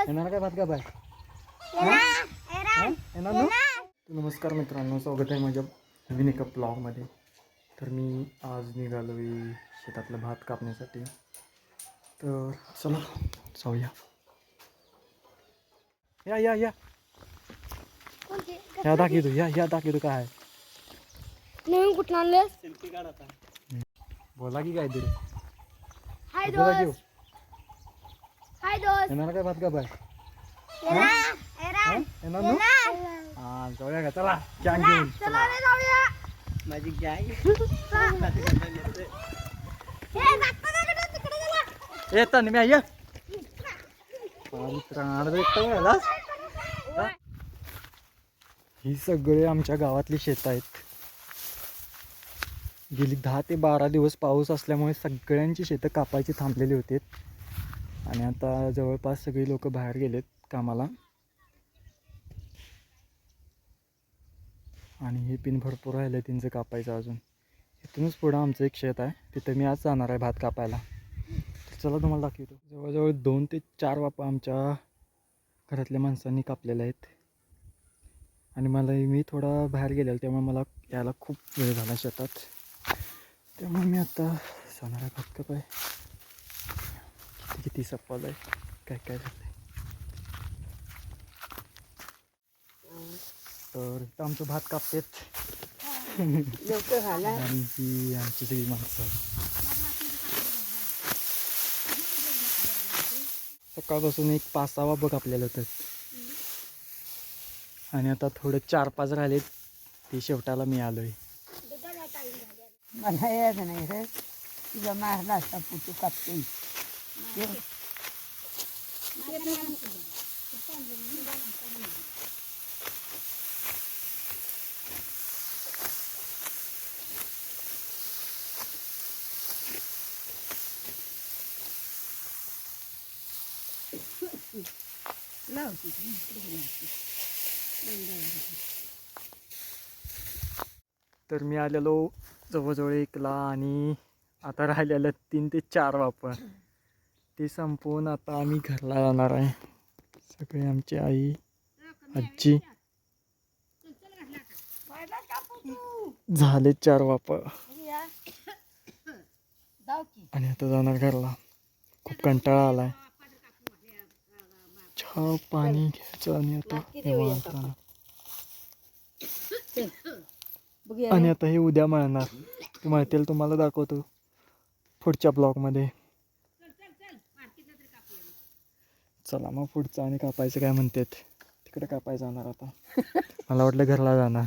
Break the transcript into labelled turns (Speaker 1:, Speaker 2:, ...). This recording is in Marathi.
Speaker 1: येणार काय भात का बाय येणार ना. नमस्कार मित्रांनो, स्वागत आहे माझ्या नवीन एका ब्लॉगमध्ये. तर मी आज निघालो आहे शेतातलं भात कापण्यासाठी. तर चला जाऊया. या या या या दाखवतो, या दाखवतो काय आहे.
Speaker 2: नवीन कुठं आणलं?
Speaker 1: सेल्फी काढ आता. बोला की काय तरी.
Speaker 2: हाय
Speaker 1: बोला की.
Speaker 2: दोस्त. हाय दोस्त.
Speaker 1: येणार काय भात का बाय येणार ना. हा जाऊया का, चला कॅन घेऊन.
Speaker 2: चला रे जाऊया.
Speaker 1: माझी गॅंग येता मी या ही सगळे आमच्या गावातली शेत आहेत. गेली 10 ते 12 दिवस पाऊस असल्यामुळे सगळ्यांची शेतं कापायची थांबलेली होती आणि आता जवळपास सगळी लोक बाहेर गेलेत कामाला. आणि हे पिन भरपूर राहिलं आहे त्यांचं कापायचं अजून. इथूनच पुढं आमचं एक शेत आहे, तिथं मी आज जाणार आहे भात कापायला. चला तुम्हाला दाखवतो. जवळजवळ 2 ते 4 वापा आमच्या घरातल्या माणसांनी कापलेल्या आहेत. आणि मी थोडा बाहेर गेलेलो त्यामुळे मला यायला खूप वेळ झाला शेतात. त्यामुळे मी आता जाणार आहे भात कापाय. किती सपवलं आहे, काय काय झालं आहे. तर आमचं भात कापतेत आणि ही आमची सगळी माणसं. सकाळपासून एक 5-6 वापं कापलेलं होतं आणि आता थोडे 4-5 राहिलेत. ते शेवटाला मी आलोय.
Speaker 3: मला यायचं नाही रे, तुझा मारला असता पुटू कापते.
Speaker 1: तर मी आलेलो जवळजवळ 1ला आणि आता राहिलेलं 3 ते 4 वापर. ते संपवून आता आम्ही घरला जाणार आहे. सगळे आमची आई आजी. झाले 4 वापर आणि आता जाणार घरला. खूप कंटाळा आलाय. चहा पाणी घ्यायचं आणि आता निवांत राहणार. आणि आता हे उद्या मळणार. ते मळतील तुम्हाला दाखवतो पुढच्या ब्लॉगमध्ये. चला मग पुढचं आणि कापायचं काय म्हणतात तिकडे कापायचं जाणार आता. मला वाटलं घरला जाणार.